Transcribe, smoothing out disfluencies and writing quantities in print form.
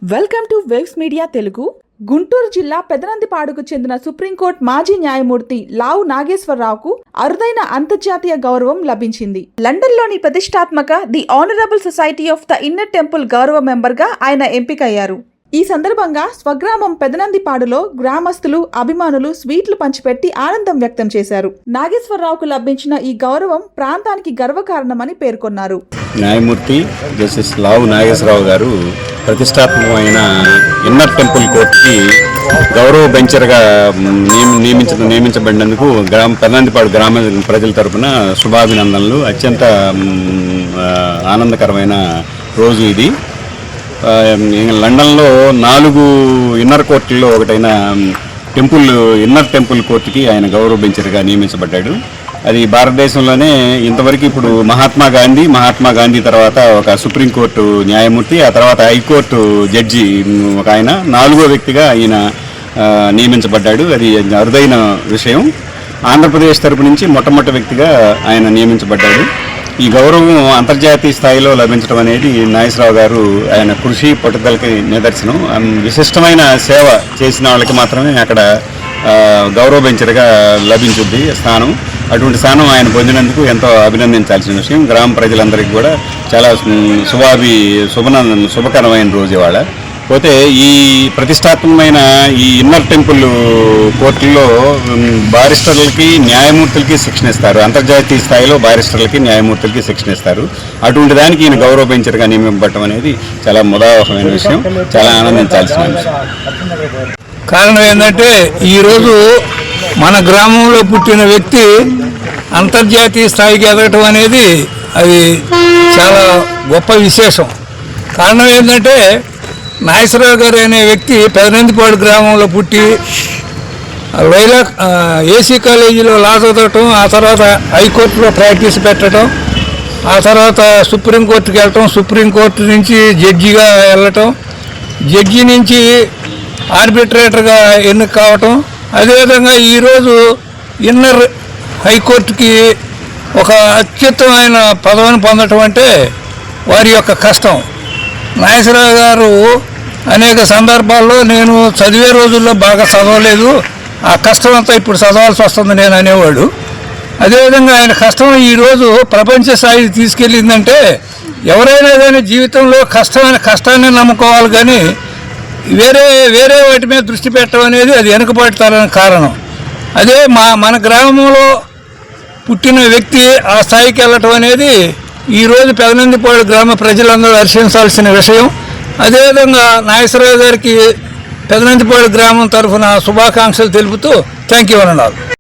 Welcome to waves media Telugu. Guntur జిల్లా పెదనందిపాడుకు చెందిన supreme court మాజీ న్యాయమూర్తి లావు నాగేశ్వరరావుకు అరుదైన అంతర్జాతీయ గౌరవం లభించింది. లండన్లోని ప్రతిష్టాత్మక the honourable society of the inner temple గౌరవ మెంబర్గా ఆయన ఎంపికయ్యారు. ఈ సందర్భంగా స్వగ్రామం పెదనందిపాడులో గ్రామస్తులు, అభిమానులు స్వీట్లు పంచిపెట్టి ఆనందం వ్యక్తం చేశారు. నాగేశ్వరరావుకు లభించిన ఈ గౌరవం ప్రాంతానికి గర్వకారణమని పేర్కొన్నారు. న్యాయమూర్తి జస్టిస్ లావు నాగేశ్వరరావు గారు ప్రతిష్టాత్మకమైన ఇన్నర్ టెంపుల్ కోర్టుకి గౌరవ బెంచర్గా నియమించబడినందుకు పెదనందిపాడు గ్రామ ప్రజల తరఫున శుభాభినందనలు. అత్యంత ఆనందకరమైన రోజు ఇది. లండన్లో 4 ఇన్నర్ కోర్టుల్లో ఒకటైన ఇన్నర్ టెంపుల్ కోర్టుకి ఆయన గౌరవ బెంచర్గా నియమించబడ్డాడు. అది భారతదేశంలోనే ఇంతవరకు ఇప్పుడు మహాత్మా గాంధీ తర్వాత ఒక సుప్రీంకోర్టు న్యాయమూర్తి, ఆ తర్వాత హైకోర్టు జడ్జి ఒక ఆయన 4వ వ్యక్తిగా ఆయన నియమించబడ్డాడు. అది అరుదైన విషయం. ఆంధ్రప్రదేశ్ తరపు నుంచి మొట్టమొదటి వ్యక్తిగా ఆయన నియమించబడ్డాడు. ఈ గౌరవం అంతర్జాతీయ స్థాయిలో లభించడం అనేది నాగేశ్వరరావు గారు ఆయన కృషి పట్టుదలకి నిదర్శనం. విశిష్టమైన సేవ చేసిన వాళ్ళకి మాత్రమే అక్కడ గౌరవ బెంచర్గా లభించుద్ది స్థానం. అటువంటి స్థానం ఆయన పొందినందుకు ఎంతో అభినందించాల్సిన విషయం. గ్రామ ప్రజలందరికీ కూడా చాలా శుభకరమైన రోజు ఇవాళ. పోతే ఈ ప్రతిష్టాత్మకమైన ఈ ఇన్నర్ టెంపుల్ కోర్టుల్లో బారిస్టర్లకి, న్యాయమూర్తులకి శిక్షణ ఇస్తారు. అంతర్జాతీయ స్థాయిలో బారిస్టర్లకి, న్యాయమూర్తులకి శిక్షణ ఇస్తారు. అటువంటి దానికి ఈయన గౌరవ బెంచర్గా నియమింపబడటం అనేది చాలా ముదావహమైన విషయం, చాలా ఆనందించాల్సిన విషయం. కారణం ఏంటంటే ఈరోజు మన గ్రామంలో పుట్టిన వ్యక్తి అంతర్జాతీయ స్థాయికి ఎదగటం అనేది అది చాలా గొప్ప విశేషం. కారణం ఏంటంటే నాగేశ్వరరావు గారు అనే వ్యక్తి పెదనందిపాడు గ్రామంలో పుట్టి ఏసీ కాలేజీలో లా చదవటం, ఆ తర్వాత హైకోర్టులో ప్రాక్టీస్ పెట్టడం, ఆ తర్వాత సుప్రీంకోర్టుకి వెళ్ళటం, సుప్రీంకోర్టు నుంచి జడ్జిగా వెళ్ళటం, జడ్జి నుంచి ఆర్బిట్రేటర్గా ఎన్నిక కావటం, అదేవిధంగా ఈరోజు ఇన్నర్ హైకోర్టుకి ఒక అత్యుత్తమైన పదవిని పొందటం అంటే వారి యొక్క కష్టం. నాగేశ్వరరావు గారు అనేక సందర్భాల్లో నేను చదివే రోజుల్లో బాగా చదవలేదు, ఆ కష్టం అంతా ఇప్పుడు చదవాల్సి వస్తుంది నేను అనేవాడు. అదేవిధంగా ఆయన కష్టం ఈరోజు ప్రపంచ స్థాయికి తీసుకెళ్ళిందంటే ఎవరైనా కానీ జీవితంలో కష్టాన్ని నమ్ముకోవాలి, కానీ వేరే వాటి మీద దృష్టి పెట్టడం అనేది అది వెనుకబడతారని కారణం. అదే మన గ్రామంలో పుట్టిన వ్యక్తి ఆ స్థాయికి వెళ్ళటం అనేది ఈరోజు పెదనందిపాడు గ్రామ ప్రజలందరూ హర్షించాల్సిన విషయం. అదేవిధంగా నాగేశ్వరరావు గారికి పెదనందిపాడు గ్రామం తరఫున శుభాకాంక్షలు తెలుపుతూ థ్యాంక్ యూ అన్నారు.